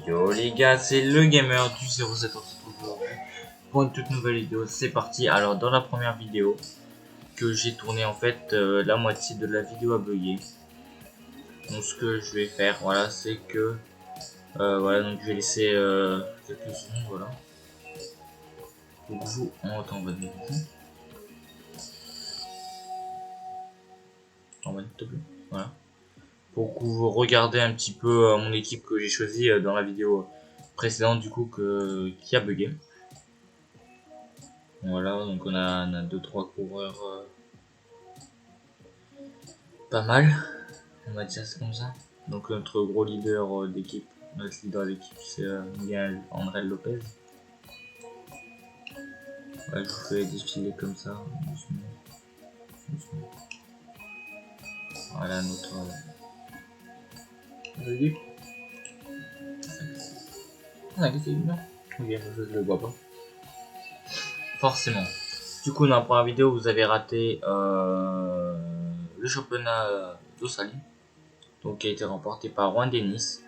Yo les gars, c'est le gamer du 07 aujourd'hui pour une toute nouvelle vidéo. C'est parti. Alors dans la première vidéo que j'ai tourné en fait, la moitié de la vidéo a bugué. Donc ce que je vais faire, voilà, c'est que voilà, donc je vais laisser quelques secondes, voilà. Donc vous, attends, on va dire on va dire voilà. Pour que vous regardez un petit peu mon équipe que j'ai choisi dans la vidéo précédente du coup qui a bugué. Voilà, donc on a 2-3 coureurs pas mal, on va dire c'est comme ça. Donc notre gros leader d'équipe, notre leader d'équipe c'est Miguel André Lopez. Ouais, je vous fais défiler comme ça, doucement. Doucement. Voilà notre équipe. Ah, qu'est-ce qu'il y a? Ok, je le vois pas. Forcément. Du coup, dans la première vidéo, vous avez raté le championnat d'Australie, donc qui a été remporté par Juan Dennis.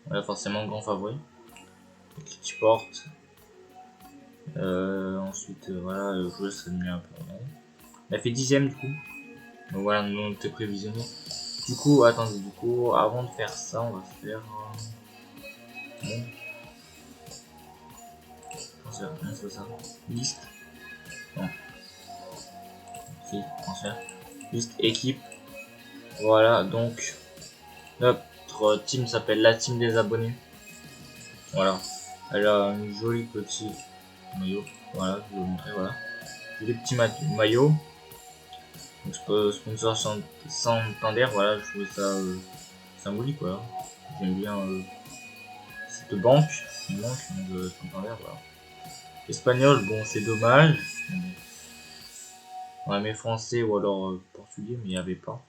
Voilà, forcément grand favori. Donc, qui porte. Ensuite, voilà, le joueur serait mieux un peu. Il a fait 10ème du coup. Donc voilà, nous on était prévisionnés. Du coup, attendez, du coup, avant de faire ça, on va faire. Bon. On fait ça. Liste. Non. Si, transfert. Liste équipe. Voilà, donc notre team s'appelle la team des abonnés. Voilà. Elle a un joli petit maillot. Voilà, je vais vous montrer, voilà. Des petits maillots. Donc sponsor Santander, voilà, je trouve ça symbolique, voilà. J'aime bien cette banque, donc Santander, voilà. Espagnol, bon c'est dommage. On a mis français ou alors portugais, mais il n'y avait pas.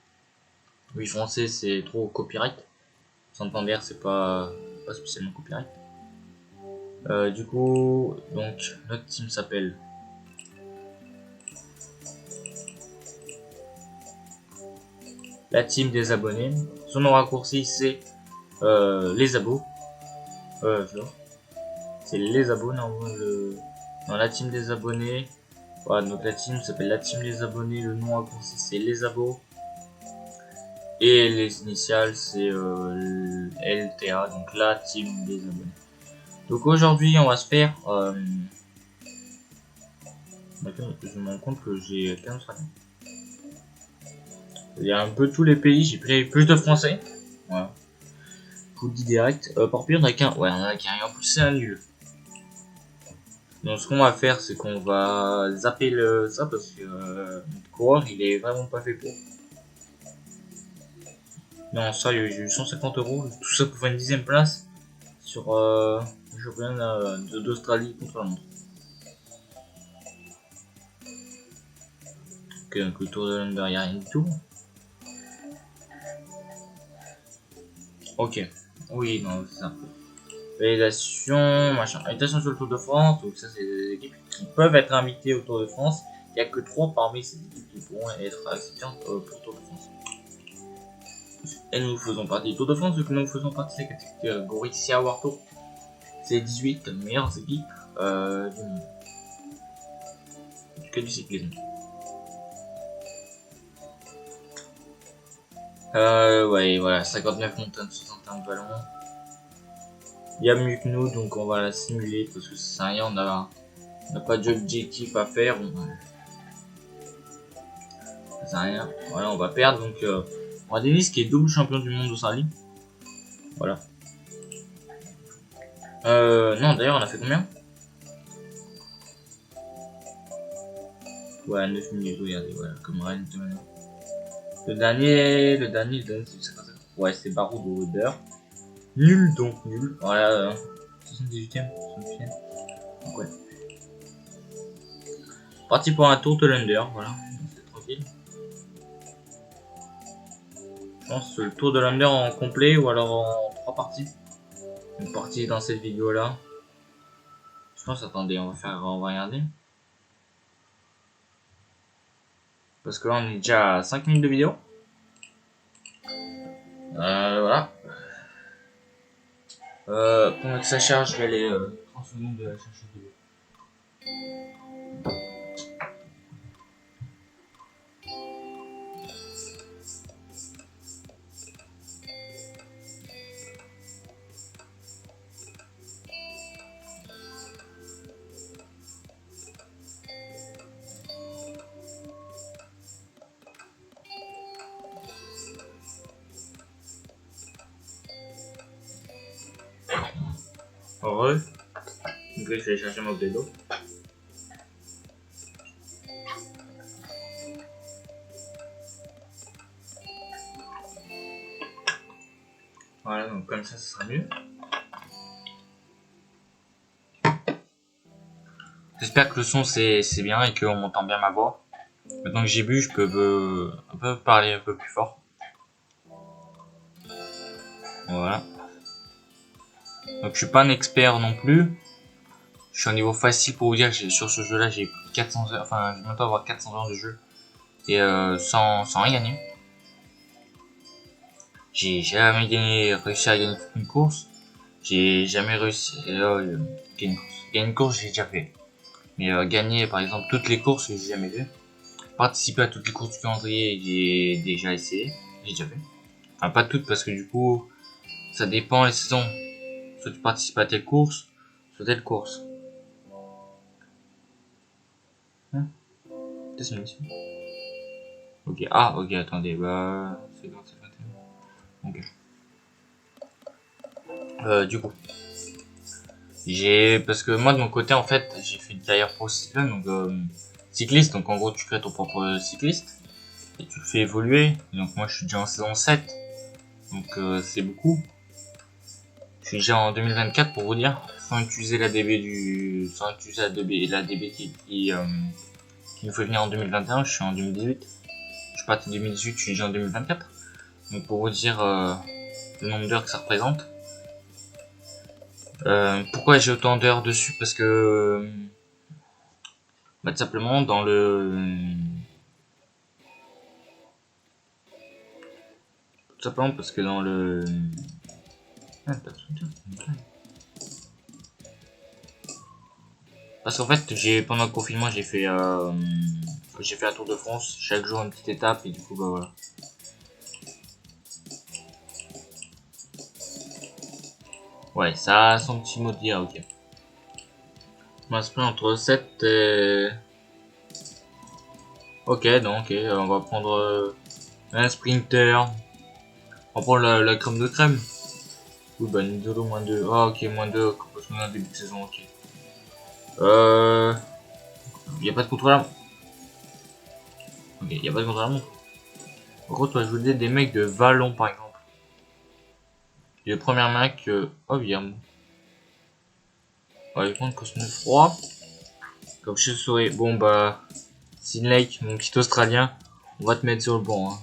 Oui, français c'est trop copyright. Santander c'est pas spécialement copyright. Du coup, donc notre team s'appelle la team des abonnés. Son nom raccourci c'est les abos. C'est les abonnés dans la team des abonnés. Voilà, donc la team s'appelle la team des abonnés. Le nom raccourci c'est les abos. Et les initiales c'est LTA, donc la team des abonnés. Donc aujourd'hui on va se faire. Je me rends compte que j'ai 15 frappes. Il y a un peu tous les pays, j'ai pris plus de français. Voilà. Je vous le dis direct. Par pire, on a qu'un. Ouais, on a qu'un. En plus, c'est un nul. Donc, ce qu'on va faire, c'est qu'on va zapper ça parce que notre coureur il est vraiment pas fait pour. Non, ça, j'ai eu 150 €. Tout ça pour faire une 10ème place sur le championnat d'Australie contre la montre. Ok, donc le tour de l'Under, il n'y a rien du tout. Ok, oui, non, c'est ça. Réalisation, machin. Invitation sur le Tour de France, donc ça c'est des équipes qui peuvent être invitées au Tour de France. Il n'y a que 3 parmi ces équipes qui pourront être acceptées pour le Tour de France. Et nous faisons partie du Tour de France, vu que nous faisons partie de la catégorie Sia World Tour. C'est les 18 meilleures équipes du monde. Que du cyclisme. Ouais, voilà, 59 montagnes, 61 ballons. Il y a mieux que nous, donc on va la simuler parce que ça sert à rien, on n'a pas d'objectif à faire. Ça sert à rien. Voilà, on va perdre. Donc, on a Denis qui est double champion du monde d'Australie. Voilà. Non, d'ailleurs, on a fait combien? Ouais, 9 minutes, regardez, voilà, comme Rennes. Le dernier, c'est quoi ça? Ouais, c'est Barreau de Oder. Nul, donc nul. Voilà, 78ème, 78ème. Donc, ouais. Parti pour un tour de l'Under, voilà, c'est tranquille. Je pense le tour de l'Under en complet ou alors en 3 parties. Une partie dans cette vidéo là. Je pense, attendez, on va regarder. Parce que là on est déjà à 5 minutes de vidéo. Voilà. Pendant que ça charge, je vais aller 30 secondes de la chercheuse de l'eau. Heureux. Donc là, je vais aller chercher mon bouteille d'eau. Voilà, donc comme ça sera mieux. J'espère que le son c'est bien et qu'on m'entend bien ma voix. Maintenant que j'ai bu, je peux un peu parler un peu plus fort. Voilà. Donc je suis pas un expert non plus. Je suis au niveau facile pour vous dire que sur ce jeu-là, j'ai 400 heures, enfin, je vais bientôt avoir 400 heures de jeu et sans rien gagner. J'ai jamais réussi à gagner toute une course. J'ai jamais réussi à gagner une course. Gagner une course, j'ai déjà fait. Mais gagner, par exemple, toutes les courses, j'ai jamais fait. Participer à toutes les courses du calendrier, j'ai déjà essayé. J'ai déjà fait. Enfin, pas toutes parce que du coup, ça dépend les saisons. Soit tu participes à telle course, soit telle course. C'est une mission. Ok, ah, ok, attendez, bah, c'est bon, c'est 21. Ok. Du coup, parce que moi de mon côté, en fait, j'ai fait une carrière pro cycliste, donc cycliste, donc en gros, tu crées ton propre cycliste et tu le fais évoluer. Donc moi, je suis déjà en saison 7, donc c'est beaucoup. Je suis déjà en 2024 pour vous dire, sans utiliser la DB qui nous fait venir en 2021, je suis en 2018. Je suis parti en 2018, je suis déjà en 2024. Donc pour vous dire le nombre d'heures que ça représente. Pourquoi j'ai autant d'heures dessus? Parce que tout simplement dans tout simplement parce que dans le parce qu'en fait pendant le confinement j'ai fait un tour de France, chaque jour une petite étape et du coup bah voilà. Ouais, ça a son petit mot de dire, ok. On va se prendre entre 7 et... Ok, donc on va prendre un sprinter. On va prendre la crème de crème. Oui, bah Nidolo moins 2. Ah ok, moins 2, parce qu'on est en début de saison, ok. Y a pas de contrôle à montre. Ok, y a pas de contrôle à montre. Par contre, toi, je voulais des mecs de Vallon par exemple. Et le premier mec, oh, bien. On va prendre Cosmo Froid. Comme je saurais. Bon, bah, Sin Lake, mon petit Australien, on va te mettre sur le banc. Hein.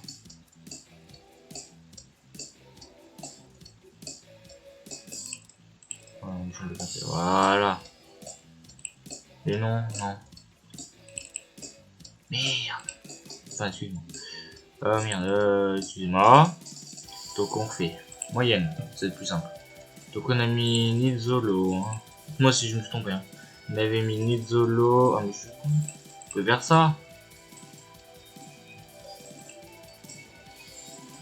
Voilà. Et non, non. Merde. Enfin, excuse-moi. Merde, excuse-moi. Donc on fait moyenne, c'est le plus simple. Donc on a mis Nizzolo. Hein. Moi si je me suis trompé. Hein. On avait mis Nizzolo. Ah mais je suis con. Je peux faire ça.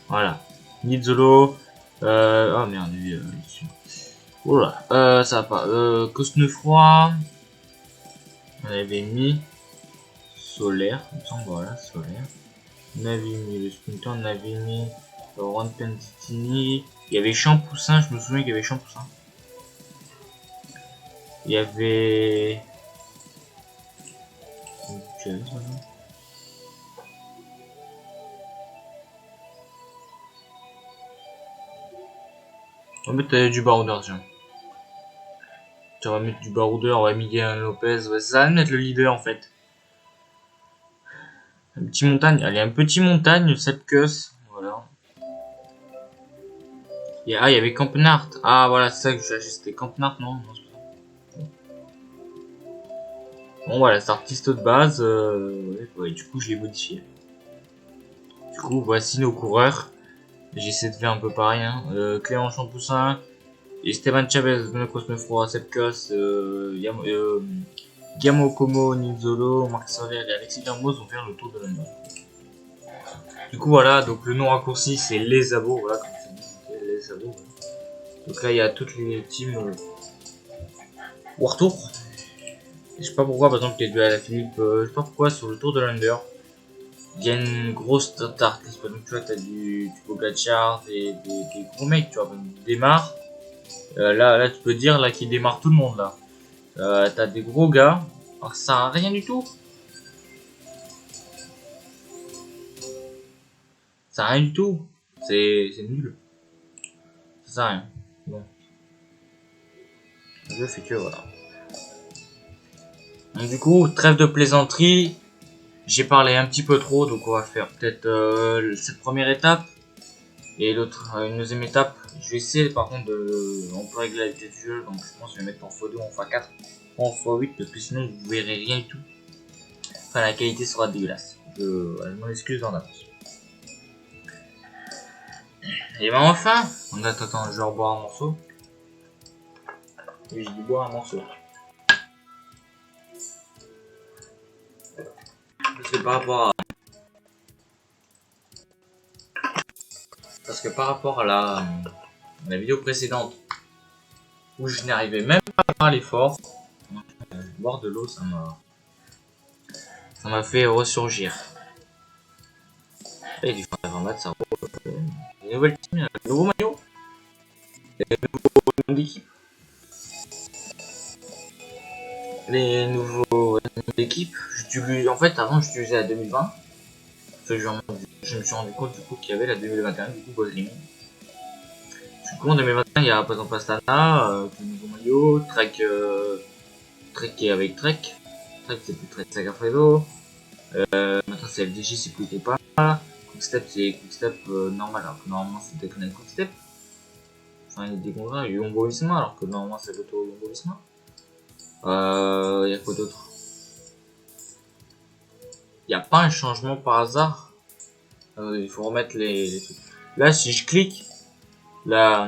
Voilà. Nizzolo. Oh merde, lui. Oula. Ça va pas. Cosnefroid. On avait mis Solaire. Il me semble, voilà, Solaire. On avait mis le Sprinter. On avait mis Ron Pentitini. Il y avait Champoussin. Je me souviens qu'il y avait Champoussin. Il y avait... On va mettre du baroudeur, tiens. On va mettre du baroudeur, on va Miguel Lopez. Ouais, ça va mettre le leader en fait. Un petit montagne, allez, un petit montagne, cette queue. Voilà. Il y avait Campenart. Ah, voilà, c'est ça que je cherchais, c'était Campenart, non, non c'est pas ça. Bon, voilà, c'est artiste de base. Ouais, du coup, je l'ai modifié. Du coup, voici nos coureurs. J'essaie de faire un peu pareil. Hein. Clément Champoussin, Esteban Chavez, Bruno Cosnefroy, Sepkus, Guillermo Como, Nizzolo, Marc Soler et Alexis Ramos vont faire le tour de l'Allemagne. Du coup voilà, donc le nom raccourci c'est les abos, voilà comme c'est dit, les abos. Voilà. Donc là il y a toutes les teams au retour. Je sais pas pourquoi par exemple il y a de la Philippe, je sais pas pourquoi sur le tour de l'Under. Il y a une grosse tarte, donc tu vois t'as du Pogacar, des gros mecs, tu vois, qui démarrent. Là tu peux dire là qui démarre tout le monde là. T'as des gros gars, alors ça sert à rien du tout. Ça sert à rien du tout. C'est nul. Ça sert à rien. Bon. Je fais que voilà. Donc du coup, trêve de plaisanterie. J'ai parlé un petit peu trop, donc on va faire peut-être cette première étape. Et l'autre, une deuxième étape. Je vais essayer par contre de... On peut régler la vitesse du jeu, donc je pense que je vais mettre en x2 ou en x4. Ou en x8, parce que sinon vous verrez rien du tout. Enfin la qualité sera dégueulasse. Je m'en excuse en avance. Et ben enfin, attends, je vais reboire un morceau. Oui, j'ai dû boire un morceau. Parce que par rapport à la vidéo précédente où je n'arrivais même pas à parler fort, boire de l'eau ça m'a fait ressurgir. Et du fin avant ça roule. Les nouvelles teams, le nouveau maillot, les nouveaux noms d'équipe, les nouveaux équipes. En fait avant j'utilisais la 2020. Je me suis rendu compte du coup qu'il y avait la 2021 du coup Bosling. Du coup en 2021 il y a par exemple Astana, le nouveau maillot, Trek qui est avec Trek c'est plus Trek Sagafredo, maintenant c'est LDJ c'est plus pas. Quickstep c'est Quickstep normal alors que normalement c'était Canal Quickstep. Enfin il y a des contrats, il y a Jumbo Visma alors que normalement c'est plutôt Jumbo Visma. Il y a quoi d'autre? Il n'y a pas un changement par hasard. Il faut remettre les trucs. Là si je clique, là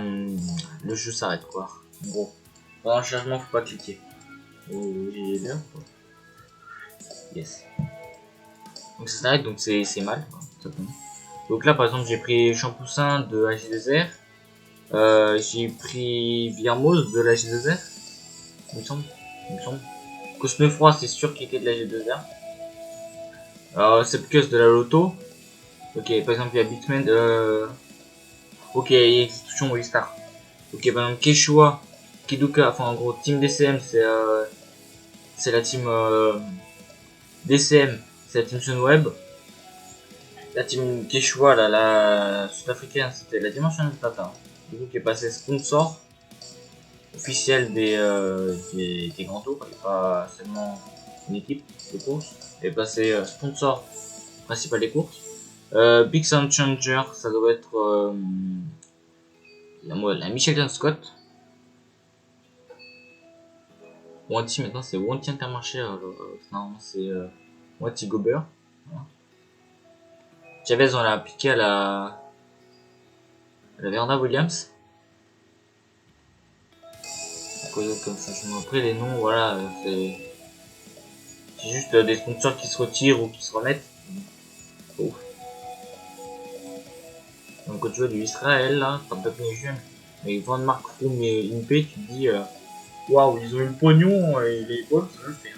le jeu s'arrête quoi. En gros. Pendant le changement faut pas cliquer. Oh, j'ai bien quoi. Yes. Donc ça s'arrête, donc c'est mal. Quoi, donc là par exemple j'ai pris Champoussin de AG2R. J'ai pris Villermoz de l'AG2R. Il me semble. Cosnefroy c'est sûr qu'il était de l'AG2R. Sepkus de la Loto. Ok, par exemple il y a Bitman. Ok, il y a Execution Movistar. Ok, par exemple Quechua, Kiduka, enfin en gros Team DCM c'est la team DCM, c'est la team Sunweb. La team Quechua, là, la sud-africaine, c'était la Dimension de Tata. Du coup, qui est passé sponsor officiel des grands tours, et pas seulement une équipe de course. Et passé sponsor principal des courses. Big Sound Changer, ça doit être la Michelin Scott. Wanty maintenant c'est Wanty Intermarché, normalement c'est Wanty Gober. Voilà. Chavez on l'a appliqué à la Verna Williams. Comme ça, après les noms, voilà, c'est juste des sponsors qui se retirent ou qui se remettent. Oh. Donc quand tu vois du Israël là, Startup Nation, avec Van Mark Froome et Impé, tu te dis waouh, ils ont eu le pognon et les balles, ça veut le faire.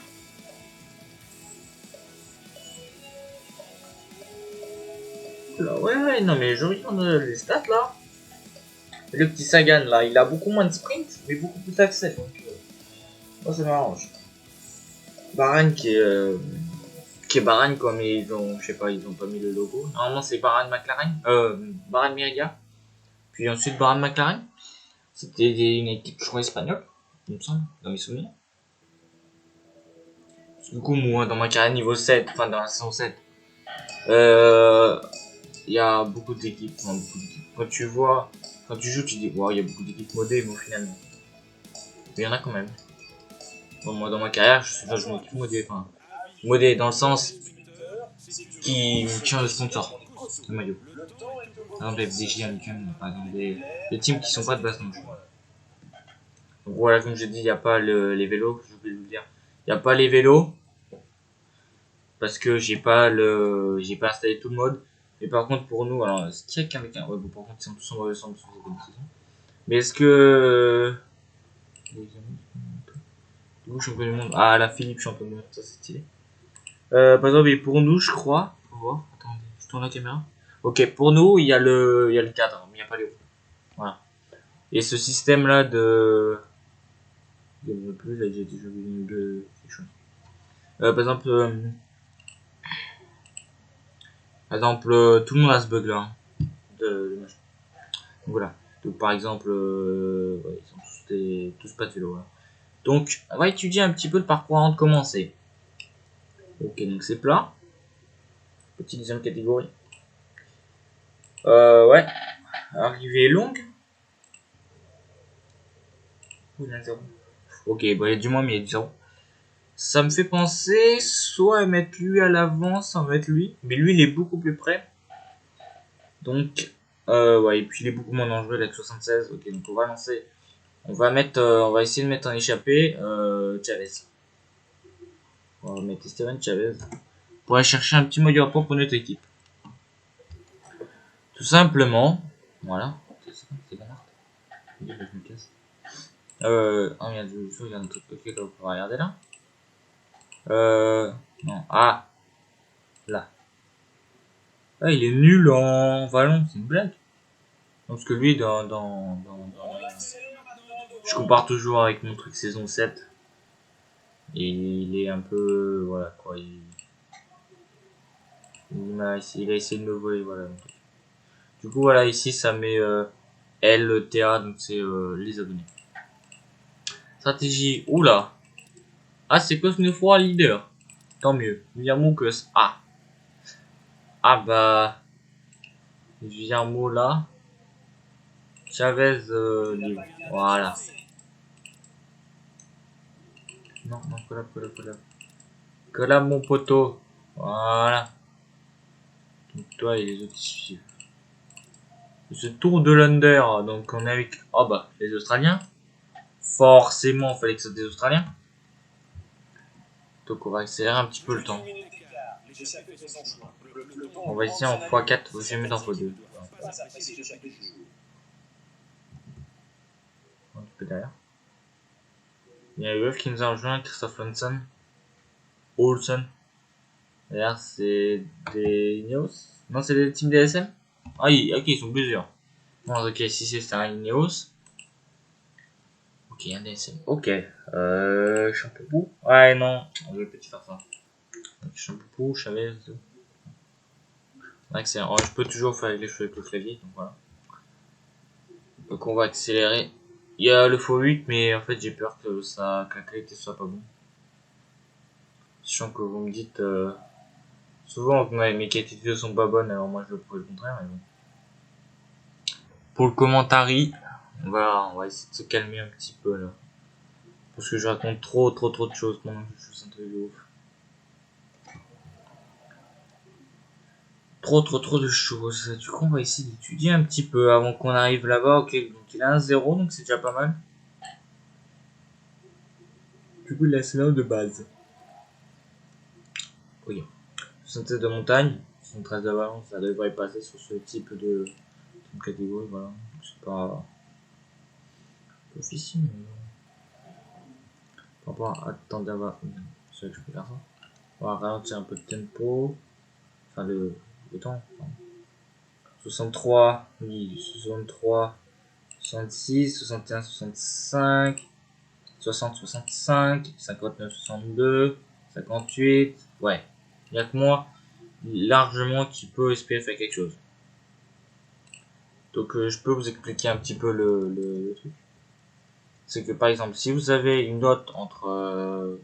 Là, ouais, non mais je regarde les stats là. Le petit Sagan là, il a beaucoup moins de sprint, mais beaucoup plus d'accès. Donc, moi ça m'arrange. Bahreïn qui est Bahreïn comme ils ont, je sais pas, ils ont pas mis le logo. Normalement c'est Bahreïn McLaren, Bahreïn Merida. Puis ensuite Bahreïn McLaren. C'était une équipe, je crois, espagnole, il me semble, dans mes souvenirs. Du coup, moi, dans ma carrière niveau 7, enfin dans la saison 7, il y a beaucoup d'équipes. Quand tu joues, tu dis, wow, il y a beaucoup d'équipes modées, mais au final, il y en a quand même. Bon, moi, dans ma carrière, je suis dans une équipe modée, enfin, modée dans le sens qui change de sponsor, de maillot. Par exemple, FDJ, Amican, par exemple, des teams qui sont pas de base non plus. Donc voilà, comme je dis, il n'y a pas les vélos, je vais vous dire. Il n'y a pas les vélos. Parce que j'ai pas installé tout le mode. Mais par contre, pour nous, alors, est-ce qu'il y a quelqu'un, ouais, bon, par contre, ils sont tous en mauvais sens, mais est-ce que, champion du monde, ah, la Philippe, champion du monde, ça c'est stylé. Par exemple, et pour nous, je crois, faut voir, attendez, je tourne la caméra. Ok, pour nous, il y a le cadre, mais il n'y a pas les roues. Voilà. Et ce système-là plus, là, j'ai déjà vu quelque chose. Par exemple, tout le monde a ce bug-là, hein, de machin. Donc voilà. Donc par exemple, ouais, ils sont tous pas de vélo. Voilà. Donc on va étudier un petit peu le parcours avant de commencer. Ok, donc c'est plat. Petite deuxième catégorie. Ouais. Arrivée longue. Il y a 0. Ok, bon, il y a du moins, mais il y a du 0. Ça me fait penser soit à mettre lui à l'avant, sans mettre lui. Mais lui, il est beaucoup plus près. Donc, ouais, et puis il est beaucoup moins dangereux avec 76. Ok, donc on va lancer. On va essayer de mettre en échappé Chavez. On va mettre Steven Chavez. Pour aller chercher un petit mode rapport pour notre équipe. Tout simplement. Voilà. C'est bon. Je me casse. Ah merde, je regarde un truc. Ok, on va regarder là. Non. Ah. Là. Ah, il est nul en Valon, c'est une blague. Parce que lui, je compare toujours avec mon truc saison 7. Et il est un peu. Voilà quoi. Il a essayé de me voler. Voilà. Du coup, voilà, ici ça met LTA, donc c'est les abonnés. Stratégie. Oula. Ah, c'est Cosnefroid leader. Tant mieux. Viermoucus. Ah. Ah bah. Viermou là. Chavez libre. Voilà. Non, non, collab. Collab mon poteau. Voilà. Donc toi et les autres suivent. Ce tour de l'Under, donc on est avec. Oh bah, les Australiens. Forcément, il fallait que ce soit des Australiens. Donc on va accélérer un petit peu le temps. On va essayer en x4, je vais mettre en x2. Un petit peu derrière. Il y a UF qui nous a rejoint, Christophe Olsen. D'ailleurs, c'est des Ineos. Non, c'est des teams DSM. Ah, ok, ils sont plusieurs. Bon, ok, si c'est un Ineos. Ok, un DSM. Ok. Champoupou. Ouais, non, on veut peut-être faire ça. Champoupou, Chavez. Excellent. Je peux toujours faire les choses avec le clavier, donc voilà. Donc on va accélérer. Il y a le x8, mais en fait j'ai peur que la qualité soit pas bonne. Sachant que vous me dites souvent que mes qualités sont pas bonnes, alors moi je le prouve le contraire. Mais bon. Pour le commentary, on va essayer de se calmer un petit peu là. Parce que je raconte trop de choses pendant que je suis un truc de ouf. Trop de choses. Du coup on va essayer d'étudier un petit peu avant qu'on arrive là-bas. Ok, donc il a un 0, donc c'est déjà pas mal. Du coup il a scénario de base. Oui. Synthèse de montagne, 113 de Valence, ça devrait passer sur ce type de catégorie, voilà. C'est pas officiel, mais par rapport à temps d'avoir, c'est vrai que je peux faire ça. On va ralentir un peu de tempo, enfin le temps. Enfin. 63, oui, 63, 66, 61, 65, 60, 65, 59, 62, 58, ouais. Il n'y a que moi, largement, qui peut espérer faire quelque chose. Donc je peux vous expliquer un petit peu le truc. C'est que par exemple, si vous avez une note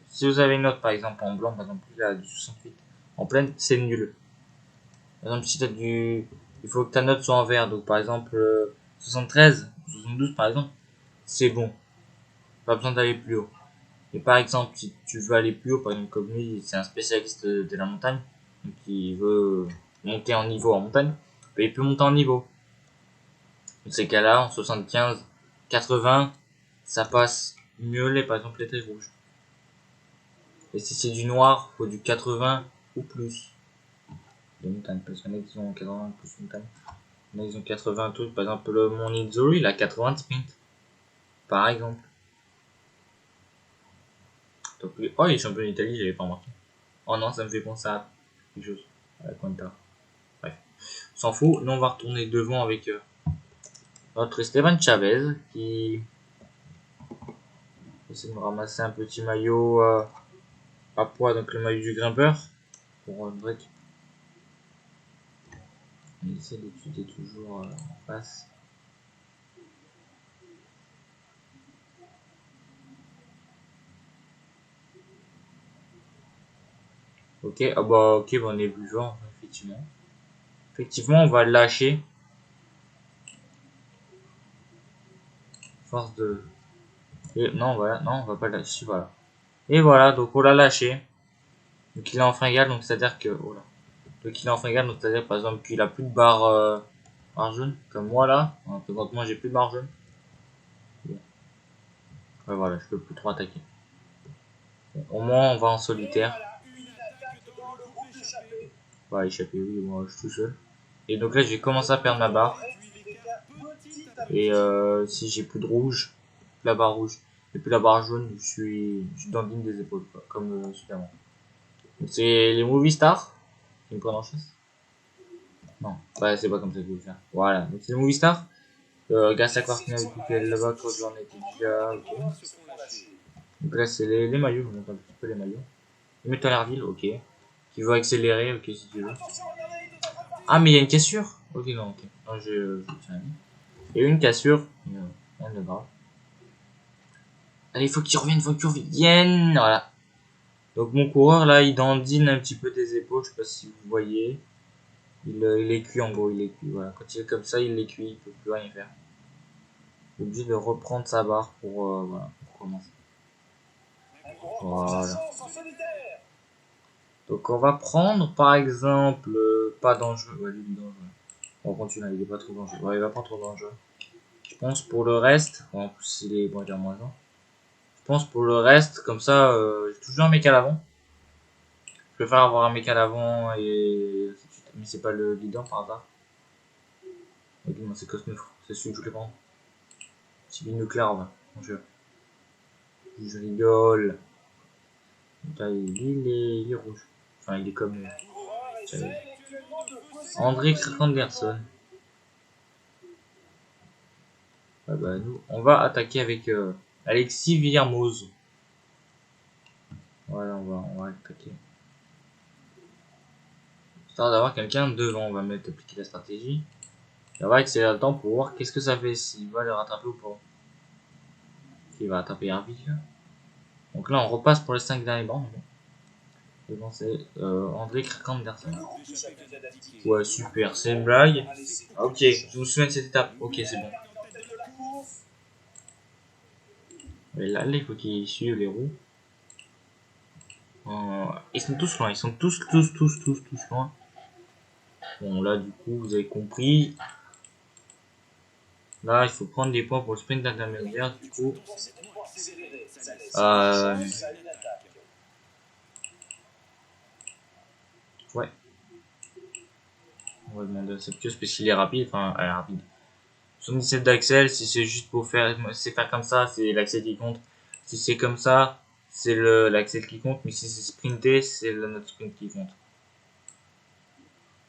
si vous avez une note par exemple en blanc, par exemple là du 68, en pleine, c'est nul. Par exemple, si t'as il faut que ta note soit en vert. Donc par exemple 73, 72 par exemple, c'est bon. Pas besoin d'aller plus haut. Et par exemple, si tu veux aller plus haut, par exemple comme lui, c'est un spécialiste de la montagne, donc il veut monter en niveau en montagne, il peut monter en niveau. Dans ces cas-là, en 75, 80, ça passe mieux par exemple les traits rouges. Et si c'est du noir, faut du 80 ou plus de montagne, parce qu'il y en a qui ont 80 plus de montagne. Il y en a qui ont 80 trucs, par exemple mon Inzori il a 80 de sprint. Par exemple. Donc, oh, il est champion d'Italie, j'avais pas remarqué. Oh non, ça me fait penser à quelque chose. À la Quanta. Bref. On s'en fout. Nous, on va retourner devant avec notre Esteban Chavez qui essaie de me ramasser un petit maillot à poids, donc le maillot du grimpeur. Pour une break. On essaie d'étudier toujours en face. Ok, ah bah ok, bah, on est plus fort, effectivement. Effectivement, on va le lâcher. Force de... Et non, voilà, non, on va pas le lâcher, voilà. Et voilà, donc on l'a lâché. Donc il est en fringale, donc c'est-à-dire que... Voilà. Donc il est en fringale, donc c'est-à-dire par exemple qu'il a plus de barre, barre jaune, comme moi là. Donc moi j'ai plus de barre jaune. Bon. Ouais, voilà, je peux plus trop attaquer. Bon, au moins on va en solitaire. On va échapper, oui, moi je suis tout seul. Et donc là je vais commencer à perdre ma barre. Et si j'ai plus de rouge, la barre rouge, et puis la barre jaune, je suis dandine des épaules, quoi, comme Superman. Donc c'est les movie stars qui me prennent en chasse. Non, ouais, c'est pas comme ça que je vais faire. Voilà, donc c'est les movie stars. Garcia Quartina avec lequel là-bas, quand j'en étais déjà. Ok. Donc là c'est les maillots, je monte un petit peu les maillots. Mets-toi l'Arville, ok. Qui veut accélérer, ok si tu veux. Ah mais il y a une cassure. Ok non, ok. Non, je tiens. Il y a une cassure, rien de grave. Allez, il faut qu'il revienne, voilà. Donc mon coureur là, il dandine un petit peu des épaules, je sais pas si vous voyez. Il est cuit en gros, il est cuit. Voilà, quand il est comme ça, il est cuit, il peut plus rien faire. Il est obligé de reprendre sa barre voilà, pour commencer. Voilà. Donc on va prendre par exemple pas dangereux. Ouais, lui il est dangereux. On va continuer, il est pas trop dangereux. Ouais, il va pas trop dangereux. Je pense pour le reste, en plus il est bon, il est moins un. Je pense pour le reste, comme ça, j'ai toujours un mec à l'avant. Je préfère avoir un mec à l'avant et ainsi de suite. Mais c'est pas le leader par hasard. Ok, moi c'est Cosmefro, c'est celui que je voulais prendre. Petit nucléaire, va. Mon jeu. Je rigole. Là, il est rouge. Enfin, il est comme. André Anderson. Ah bah, nous, on va attaquer avec Alexis Villermoz. Voilà, on va attaquer. Histoire d'avoir quelqu'un devant, on va mettre appliquer la stratégie. On va accélérer le temps pour voir qu'est-ce que ça fait, s'il va le rattraper ou pas. Il va attraper Harvey. Donc là, on repasse pour les 5 derniers bancs. Et bon, c'est André Anderson. Ouais, super, c'est une blague. Ok, je me souviens de cette étape. Ok, c'est bon. Et là, il faut qu'ils suivent les roues. Ils sont tous loin, ils sont tous loin. Bon, là, du coup, vous avez compris. Là, il faut prendre des points pour le sprint intermédiaire. Du coup, ouais. On va demander à cette queue parce qu'il est rapide. Enfin, elle est rapide. 77 d'axel, si c'est juste pour faire, c'est faire comme ça, c'est l'axel qui compte. Si c'est comme ça, c'est l'axel qui compte. Mais si c'est sprinté, c'est le notre sprint qui compte.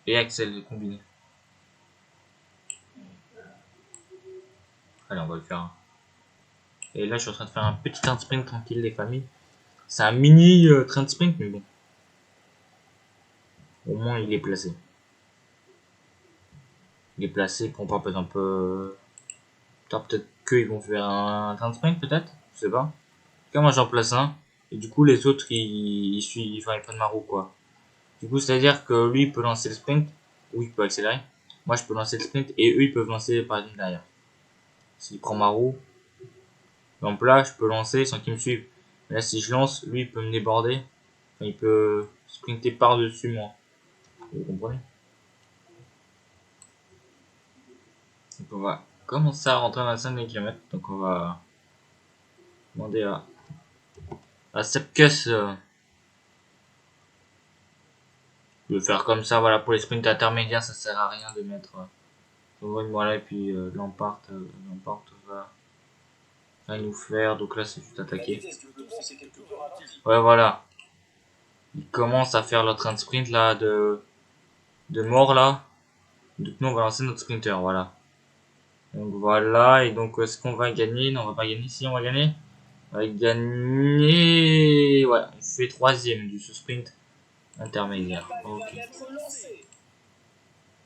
Et axel combiné. Allez, on va le faire. Et là, je suis en train de faire un petit train de sprint tranquille, les familles. C'est un mini train de sprint, mais bon. Au moins, il est placé. Il est placé pour pas, par exemple, peut-être qu'ils vont faire un train de sprint, peut-être. Je sais pas. En tout cas, moi, j'en place un. Et du coup, les autres, ils suivent, enfin, ils prennent ma roue, quoi. Du coup, c'est-à-dire que lui, il peut lancer le sprint, ou il peut accélérer. Moi, je peux lancer le sprint, et eux, ils peuvent lancer par exemple derrière. S'il prend ma roue, donc là, je peux lancer sans qu'il me suive. Mais là, si je lance, lui, il peut me déborder. Enfin, il peut sprinter par-dessus moi. Vous comprenez? Donc, on va commencer à rentrer dans la 5 km. Donc, on va Demander à Sepkus de faire comme ça. Voilà, pour les sprints intermédiaires, ça sert à rien de mettre. Voilà, et puis Lampard va nous faire. Donc là, c'est juste attaquer. Ouais, voilà. Ils commencent à faire leur train de sprint là de mort là. Donc nous, on va lancer notre sprinter. Voilà. Donc voilà, et donc est-ce qu'on va gagner? Non, on va pas gagner. Si, on va gagner. On va gagner. Ouais, on fait troisième du ce sprint intermédiaire. Ok.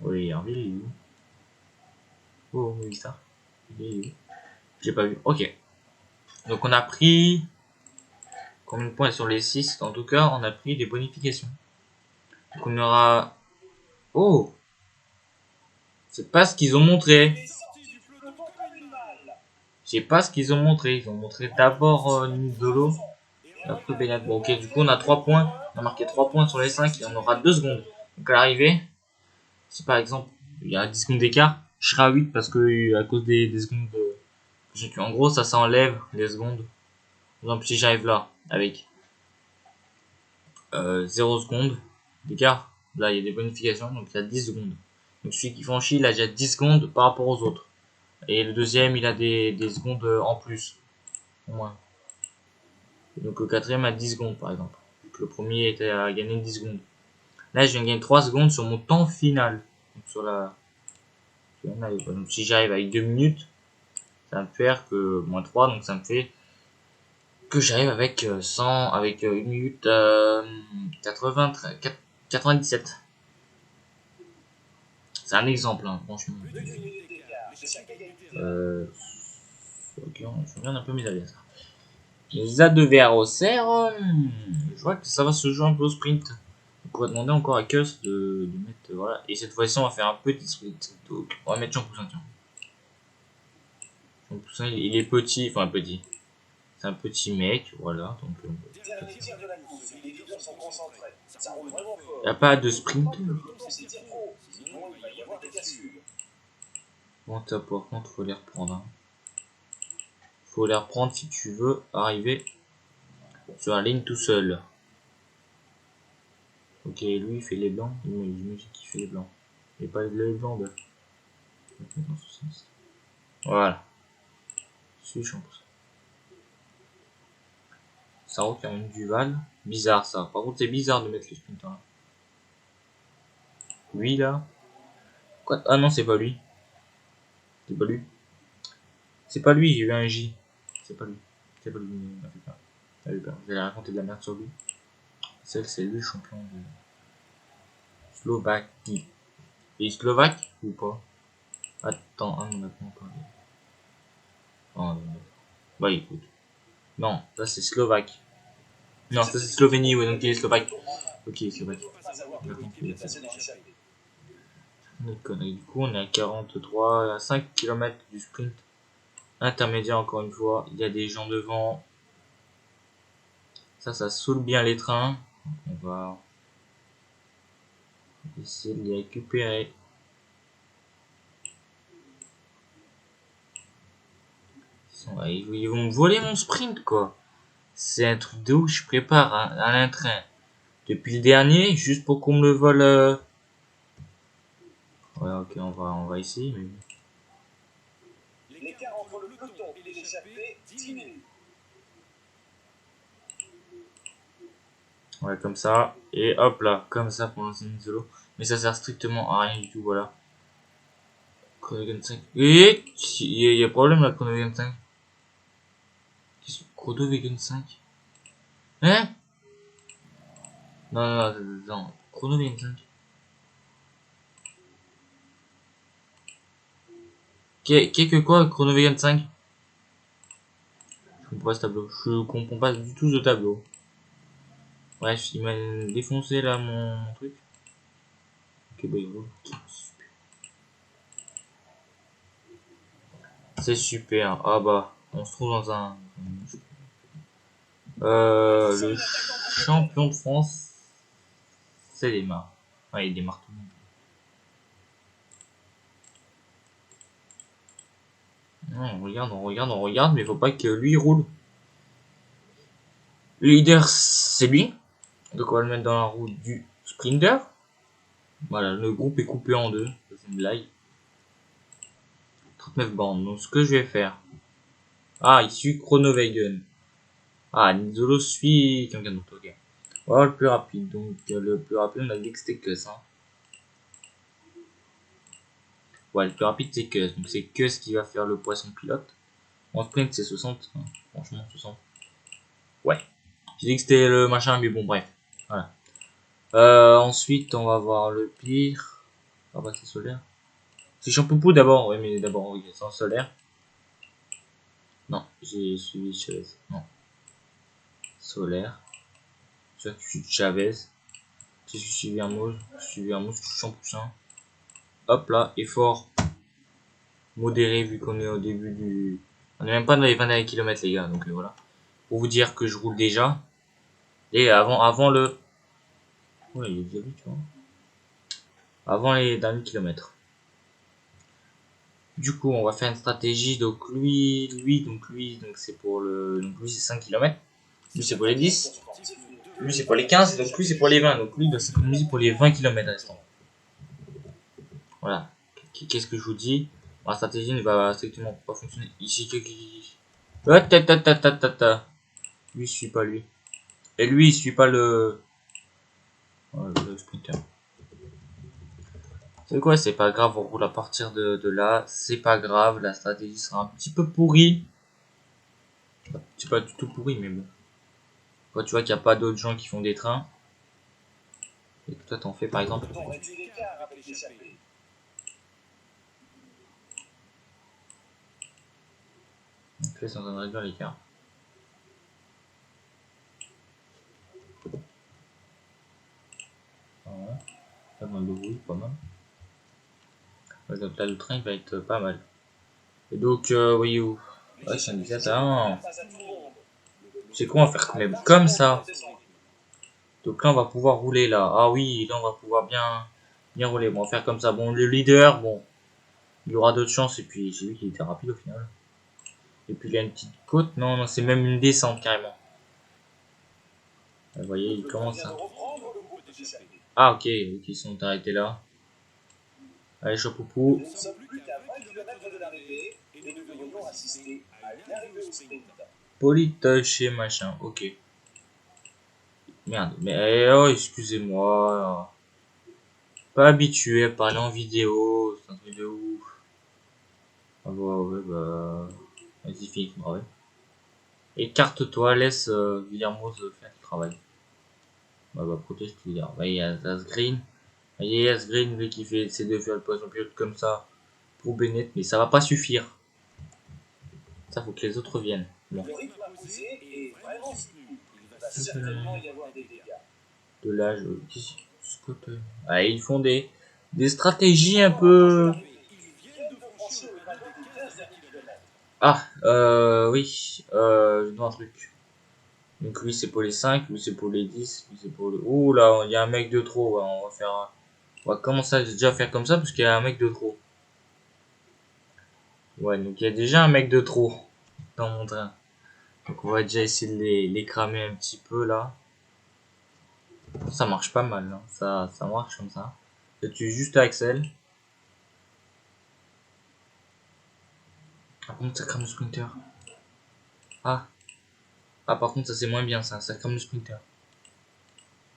Oui, Hervé, il est où? Oh, oui, ça. Il est où? J'ai pas vu. Ok. Donc on a pris. Combien de points sur les 6? En tout cas, on a pris des bonifications. Donc on aura. Oh! C'est pas ce qu'ils ont montré. C'est pas ce qu'ils ont montré. Ils ont montré d'abord Nidolo. Après Benat. Bon, ok, du coup, on a 3 points. On a marqué 3 points sur les 5 et on aura 2 secondes. Donc à l'arrivée, si par exemple, il y a 10 secondes d'écart, je serai à 8 parce que à cause des secondes de. En gros, ça s'enlève les secondes. Par exemple, si j'arrive là avec 0 secondes d'écart, là il y a des bonifications, donc il y a 10 secondes. Donc celui qui franchit, il a déjà 10 secondes par rapport aux autres. Et le deuxième, il a des secondes en plus, au moins. Et donc le quatrième a 10 secondes par exemple. Donc le premier était à gagner 10 secondes. Là, je viens de gagner 3 secondes sur mon temps final. Donc sur la. Donc si j'arrive avec 2 minutes, ça va me faire que moins 3, donc ça me fait que j'arrive avec 100, avec 1 minute 97. C'est un exemple, hein, franchement. Ok, je regarde un peu mes avis. Les adversaires au cerf, je vois que ça va se jouer un peu au sprint. On pourrait demander encore à Kus de mettre. Voilà. Et cette fois-ci, on va faire un petit sprint. Donc, on va mettre Champoussin, tiens. Champoussin, il est petit, enfin petit. C'est un petit mec, voilà. Donc, il n'y a pas de sprint. Bon, par contre, faut les reprendre. Hein. Faut les reprendre si tu veux arriver sur la ligne tout seul. Ok, lui il fait les blancs. J'imagine qu'il fait les blancs. Et pas les blancs, bah. Voilà. Si, je pense. Ça roule quand même Duval. Bizarre ça. Par contre, c'est bizarre de mettre les sprinters là. Lui là. Quoi? Ah non, c'est pas lui. C'est pas lui. C'est pas lui, j'ai eu un J. C'est pas lui. C'est pas lui, il m'a fait peur. Il m'a fait peur. Vous allez raconter de la merde sur lui. C'est lui le champion de Slovaquie. Il est slovaque ou pas? Attends, on n'a pas encore dit. Oh, non. Bah écoute. Non, ça c'est slovaque. Non, ça c'est Slovénie, ouais, donc il est slovaque. Ok, slovaque. Du coup, on est à 43, à 5 km du sprint intermédiaire encore une fois. Il y a des gens devant. Ça saoule bien les trains. On va essayer de les récupérer. Ils vont me voler mon sprint, quoi. C'est un truc de ouf, je prépare un train depuis le dernier, juste pour qu'on me le vole. Ouais, ok, on va essayer. Mais... L'écart entre le peloton et l'échappée diminue. Ouais, comme ça. Et hop là, comme ça pour lancer une solo. Mais ça sert strictement à rien du tout, voilà. Chrono 25. Et il y a problème là, Chrono 25. Chrono 25. Hein? Non. Chrono 25. Qu'est que quoi, Chrono 25? Je comprends pas ce tableau. Je comprends pas du tout ce tableau. Bref, il m'a défoncé là mon truc. Ok, bah il roule. C'est super. Ah bah, on se trouve dans un. Le champion de France, c'est démarre. Ouais, il démarre tout le monde. Non, on regarde, mais faut pas que lui roule. Le leader, c'est lui. Donc on va le mettre dans la roue du sprinter. Voilà, le groupe est coupé en deux. C'est une blague. 39 bandes. Donc ce que je vais faire. Ah, il suit Chronowagen. Ah, Nizolo suit quelqu'un d'autre. Ok. Voilà le plus rapide. Donc le plus rapide, on a dit que c'était Kuss. Hein. Ouais, le plus rapide c'est Kuss. Donc c'est Kuss qui va faire le poisson pilote. En sprint c'est 60. Hein. Franchement 60. Ouais. J'ai dit que c'était le machin, mais bon bref. Voilà. Ensuite on va voir le pire. Ah bah c'est solaire. C'est Champoupou d'abord, oui mais d'abord oui, c'est en solaire. Non, j'ai suivi Chavez. Non. Solaire. Ça je suis Chavez. J'ai suivi un mousse. Suivi un mousse, touchant poussin. Hop là, effort modéré vu qu'on est au début du. On est même pas dans les 20 km les gars, donc voilà. Pour vous dire que je roule déjà. Et avant le. Ouais, il est déjà vu, tu vois. Avant les derniers kilomètres. Du coup, on va faire une stratégie. Donc donc c'est pour le. Donc lui c'est 5 km. Lui c'est pour les 10. Lui c'est pour les 15. Donc lui c'est pour les 20. Donc lui il doit s'économiser pour les 20 km restants. Voilà. Qu'est-ce que je vous dis? Ma stratégie ne va strictement pas fonctionner. Ici, lui, il suit pas lui. Et lui, il suit pas le sprinter. C'est quoi? C'est pas grave, on roule à partir de là. C'est pas grave, la stratégie sera un petit peu pourrie. C'est pas du tout pourri, mais bon. Quand tu vois qu'il n'y a pas d'autres gens qui font des trains. Et que toi, t'en fais par exemple. Donc là, c'est en train de réduire l'écart. Voilà. Pas mal de bruit, pas mal. Donc là, le train il va être pas mal. Et donc, oui, où ouais, c'est un indicateur. C'est quoi, on va faire même comme ça. Donc là, on va pouvoir rouler là. Ah oui, là, on va pouvoir bien rouler. Bon, on va faire comme ça. Bon, le leader, bon, il aura d'autres chances. Et puis, j'ai vu qu'il était rapide au final. Et puis, il y a une petite côte. Non, non, c'est même une descente carrément. Vous voyez, il commence à. Ah, ok, ils sont arrêtés là. Allez, Chapoupou. Politoche et machin, ok. Merde, mais oh, excusez-moi. Pas habitué à parler en vidéo, c'est un truc de ouf. Ah bah ouais, bah. Vas-y, finis ton travail. Écarte-toi, laisse Guillermo faire le travail. Bah, protège tout dire. Bah, il y a Asgreen. Il y a Asgreen, lui, qui fait essayer de faire le poisson pilote comme ça pour Bennett, mais ça va pas suffire. Ça, faut que les autres viennent. Bon. De l'âge. Ah, ils font des stratégies un peu. Ah, oui, je dois un truc. Donc lui c'est pour les 5, lui c'est pour les 10, lui c'est pour le. Ouh là, il y a un mec de trop, ouais, on va faire. On va commencer à déjà faire comme ça parce qu'il y a un mec de trop. Ouais, donc il y a déjà un mec de trop dans mon train. Donc on va déjà essayer de les cramer un petit peu là. Ça marche pas mal, hein. Ça marche comme ça. Je tue juste Axel. Par contre ça crame le sprinter. Ah. Ah par contre ça c'est moins bien ça crame le sprinter.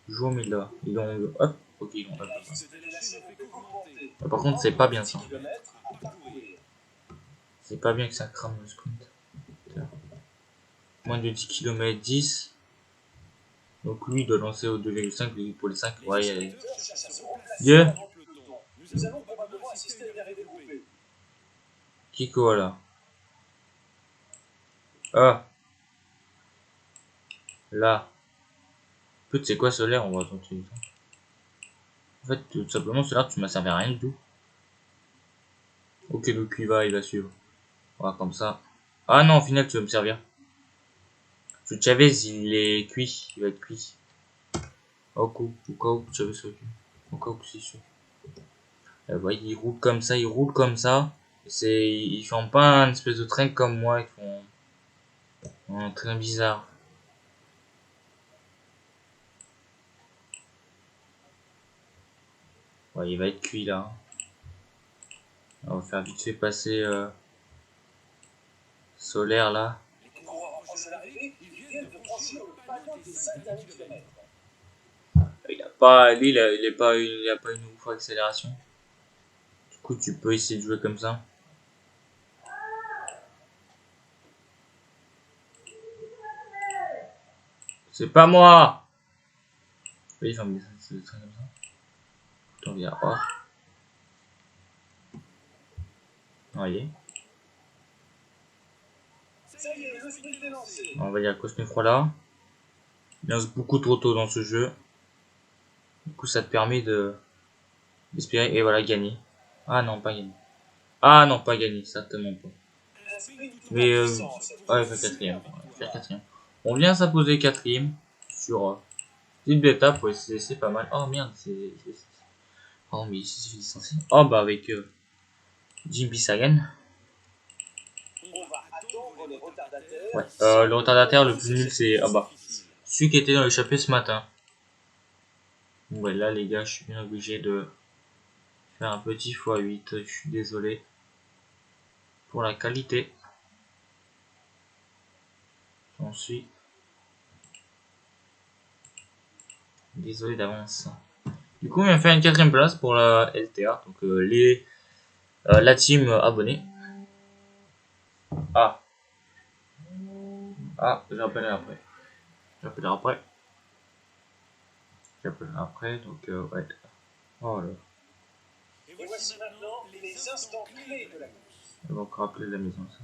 Joue au milieu là. Ils ont. Hop, ok ils ont hop. Ah, par contre c'est pas bien ça. C'est pas bien que ça crame le sprint. Moins de 10 km 10. Donc lui il doit lancer au 2,5 lui pour les 5. Ouais, allez. Dieu. Kiko là. Ah. Là. En fait c'est quoi solaire? On va tenter. En fait tout simplement solaire tu m'as servi à rien du tout. Ok donc il va suivre. Voilà comme ça. Ah non au final tu vas me servir. Ce Chavez il est cuit. Il va être cuit. Au cas où Chavez soit cuit. Au cas où c'est sûr. Ouais, ils roulent comme ça, ils roulent comme ça. Ils font pas un espèce de train comme moi, ils font un train bizarre. Ouais, il va être cuit là. On va faire vite fait passer solaire là. Il a pas une ouf accélération. Du coup, tu peux essayer de jouer comme ça. C'est pas moi. Oui, enfin, c'est comme ça. On vient hors. Voyez. On va dire Cosme Froid là. Il lance beaucoup trop tôt dans ce jeu. Du coup, ça te permet d'espérer et voilà gagner. Ah non, pas gagner. Ah non, pas gagner, certainement pas. Mais ouais, faire quatrième. On vient s'imposer quatrième sur une bêta pour essayer, c'est pas mal. Oh merde, oh mais il s'est licencié. Oh bah avec Jimmy Sagan. Ouais, le retardataire le plus nul c'est ah bah celui qui était dans l'échappée ce matin. Ouais là les gars, je suis bien obligé de faire un petit x8. Je suis désolé pour la qualité. J'en suis désolé d'avance. Du coup, on vient faire une quatrième place pour la LTA. Donc la team abonnée. Ah. Ah, j'appellerai après. J'appellerai après, donc ouais. Oh là. Et voici maintenant les instants clés de la course. On va encore appeler la maison ça.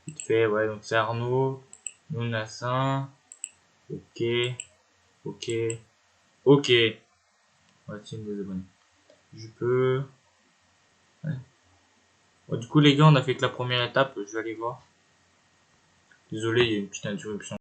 Vite fait, ouais, donc c'est Arnaud, Nonassin. Ok. Ok. Ok. Ouais, team des abonnés. Je peux. Ouais. Bon, du coup, les gars, on a fait que la première étape. Je vais aller voir. Désolé, il y a une petite interruption.